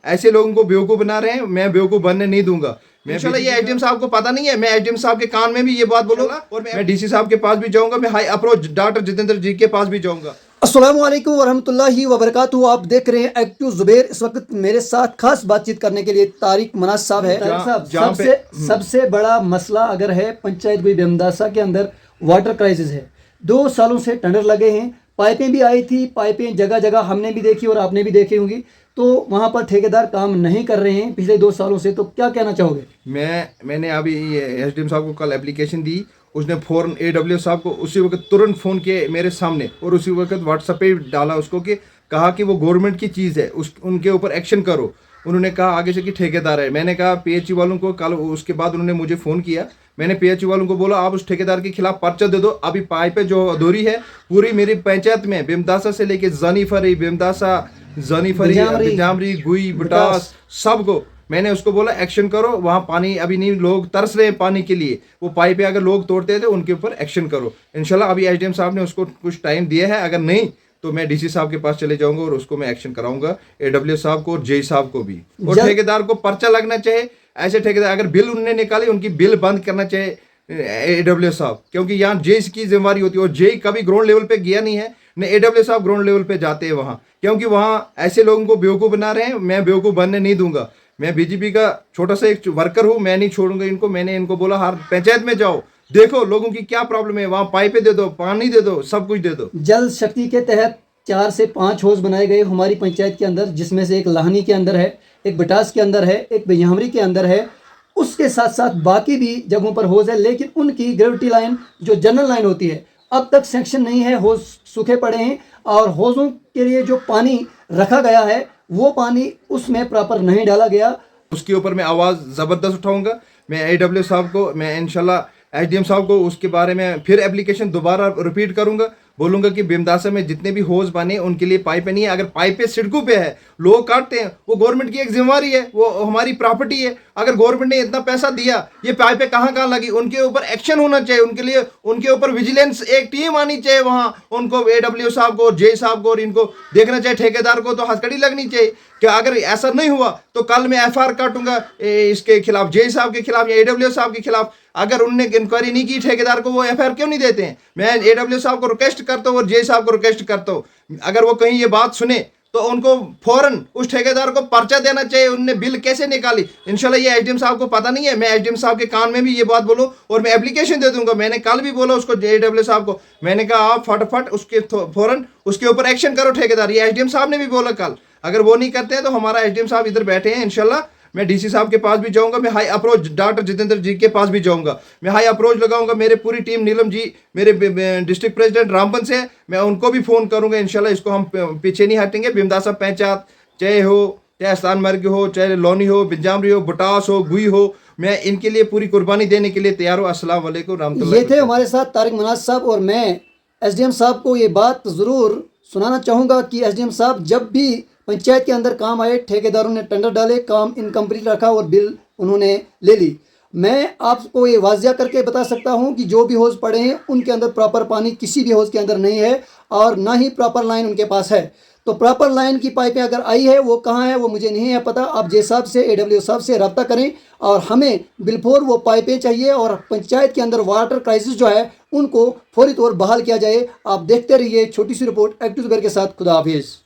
ऐसे लोगों को बेवकूफ़ बना रहे हैं, मैं बेवकूफ़ बनने नहीं दूंगा। इंशाल्लाह ये एसडीएम साहब को पता नहीं है, मैं एसडीएम साहब के कान में भी ये बात बोलूंगा और मैं डीसी साहब के पास भी जाऊंगा, मैं हाई अप्रोच डॉक्टर जितेंद्र जी के पास भी जाऊंगा। अस्सलामुअलैकुम वरहमतुल्लाहि वबरकातुहू। आप देख रहे हैं एक्टिव जुबैर। इस वक्त मेरे साथ खास बातचीत करने के लिए तारिक मनाज साहब है। तारिक साहब, सबसे बड़ा मसला अगर है पंचायत गोई बेमदासा के अंदर वाटर क्राइसिस है। 2 सालों से टेंडर लगे हैं, पाइपें भी आई थी, पाइपें जगह जगह हमने भी देखी और आपने भी देखी होंगी, तो वहाँ पर ठेकेदार काम नहीं कर रहे हैं पिछले 2 सालों से। तो क्या कहना चाहोगे? मैंने अभी एसडीएम साहब को कल एप्लीकेशन दी, उसने फ़ौरन एडब्ल्यू साहब को उसी वक्त तुरंत फ़ोन किए मेरे सामने और उसी वक्त व्हाट्सएप पे डाला उसको कि कहा कि वो गवर्नमेंट की चीज़ है, उनके ऊपर एक्शन करो। उन्होंने कहा आगे से कि ठेकेदार है। मैंने कहा पीएचई वालों को, कल उसके बाद उन्होंने मुझे फ़ोन किया, मैंने पीएचई वालों को बोला आप उस ठेकेदार के खिलाफ पर्चा दे दो। अभी पाइपें जो अधूरी है पूरी मेरी पंचायत में, बेमदासा से लेके जानीफरी, बेमदासा, जानीफरी, बिजामरी, गुई, बटास, सबको मैंने उसको बोला एक्शन करो। वहाँ पानी अभी नहीं, लोग तरस रहे हैं पानी के लिए, वो पाइपें अगर लोग तोड़ते थे उनके ऊपर एक्शन करो। इंशाल्लाह अभी एसडीएम साहब ने उसको कुछ टाइम दिया है, अगर नहीं तो मैं डीसी साहब के पास चले जाऊंगा और उसको मैं एक्शन कराऊंगा, एडब्ल्यू साहब को और जेई साहब को भी। और ठेकेदार को पर्चा लगना चाहिए। ऐसे ठेकेदार अगर बिल उन्होंने निकाली, उनकी बिल बंद करना चाहिए एडब्ल्यू साहब, क्योंकि यहाँ जेई की जिम्मेवारी होती है और जेई कभी ग्राउंड लेवल पे गया नहीं है, न एडब्ल्यू साहब ग्राउंड लेवल पे जाते हैं वहाँ, क्योंकि वहाँ ऐसे लोगों को बेवकूफ़ बना रहे हैं, मैं बेवकूफ़ बनने नहीं दूंगा। मैं बीजेपी का छोटा सा एक वर्कर हूँ, मैं नहीं छोड़ूंगा इनको। मैंने इनको बोला हर पंचायत में जाओ, देखो लोगों की क्या प्रॉब्लम है, वहाँ पाइपें दे दो, पानी दे दो, सब कुछ दे दो। जल शक्ति के तहत 4 से 5 हौज बनाए गए हमारी पंचायत के अंदर, जिसमें से एक लाहनी के अंदर है, एक बटास के अंदर है, एक बिजामरी के अंदर है। उसके साथ साथ बाकी भी जगहों पर हौज है, लेकिन उनकी ग्रेविटी लाइन जो जनरल लाइन होती है अब तक सेक्शन नहीं है, हौज सूखे पड़े हैं और हौजों के लिए जो पानी रखा गया है वो पानी उसमें प्रॉपर नहीं डाला गया। उसके ऊपर मैं आवाज़ ज़बरदस्त उठाऊंगा। मैं एडब्ल्यू साहब को, मैं इंशाल्लाह एसडीएम साहब को उसके बारे में फिर एप्लीकेशन दोबारा रिपीट करूंगा, बोलूंगा कि बेमदासा में जितने भी होज बने उनके लिए पाइपें नहीं है। अगर पाइपें सड़कों पे है, लोग काटते हैं, वो गवर्नमेंट की एक जिम्मेवारी है, वो हमारी प्रॉपर्टी है। अगर गवर्नमेंट ने इतना पैसा दिया, ये पाइपें कहाँ कहाँ लगी, उनके ऊपर एक्शन होना चाहिए। उनके लिए उनके ऊपर विजिलेंस एक टीम आनी चाहिए वहाँ, उनको एडब्ल्यू साहब को, जे साहब को, और इनको देखना चाहिए। ठेकेदार को तो हथकड़ी लगनी चाहिए कि अगर ऐसा नहीं हुआ तो कल मैं एफआईआर काटूंगा इसके खिलाफ, जे साहब के खिलाफ या एडब्ल्यू साहब के खिलाफ। अगर उनने इंक्वायरी नहीं की ठेकेदार को, वो एफआईआर क्यों नहीं देते हैं? मैं एडब्ल्यू साहब को रिक्वेस्ट करता हूँ और जे साहब को रिक्वेस्ट करता हूँ, अगर वो कहीं ये बात सुने तो उनको फौरन उस ठेकेदार को पर्चा देना चाहिए। उनने बिल कैसे निकाली? इंशाल्लाह ये एसडीएम साहब को पता नहीं है, मैं एसडीएम साहब के कान में भी ये बात बोलूं और मैं एप्लीकेशन दे दूंगा। मैंने कल भी बोला उसको, एडब्ल्यू साहब को मैंने कहा आप फटाफट उसके फौरन उसके ऊपर एक्शन करो ठेकेदार। ये एसडीएम साहब ने भी बोला कल, अगर वो नहीं करते हैं तो हमारा एसडीएम साहब इधर बैठे हैं, इंशाल्लाह मैं डीसी साहब के पास भी जाऊंगा, मैं हाई अप्रोच डॉक्टर जितेंद्र जी के पास भी जाऊंगा, मैं हाई अप्रोच लगाऊंगा। मेरे पूरी टीम, नीलम जी मेरे डिस्ट्रिक्ट प्रेसिडेंट रामबन से, मैं उनको भी फ़ोन करूंगा। इंशाल्लाह इसको हम पीछे नहीं हटेंगे। बेमदासा पंचायत चाहे हो, चाहे स्थान मर्ग हो, चाहे लोनी हो, बिजामरी हो, बुटास हो, गुई हो, मैं इनके लिए पूरी कुर्बानी देने के लिए तैयार हूँ। अस्सलाम वालेकुम रहमतुल्लाह। ये थे हमारे साथ तारिक मनाज साहब और मैं एसडीएम साहब को ये बात ज़रूर सुनाना चाहूँगा कि एसडीएम साहब जब भी पंचायत के अंदर काम आए, ठेकेदारों ने टेंडर डाले, काम इनकम्प्लीट रखा और बिल उन्होंने ले ली। मैं आपको ये वाजिया करके बता सकता हूँ कि जो भी हौज पड़े हैं उनके अंदर प्रॉपर पानी किसी भी हौज के अंदर नहीं है और ना ही प्रॉपर लाइन उनके पास है। तो प्रॉपर लाइन की पाइपें अगर आई है वो कहाँ है वो मुझे नहीं है पता। आप जे साहब से, एडब्ल्यू साहब से रब्ता करें और हमें बिलफोर वो पाइपें चाहिए और पंचायत के अंदर वाटर क्राइसिस जो है उनको फौरी तौर बहाल किया जाए। आप देखते रहिए छोटी सी रिपोर्ट एक्टिव जुबैर के साथ। खुदा हाफिज़।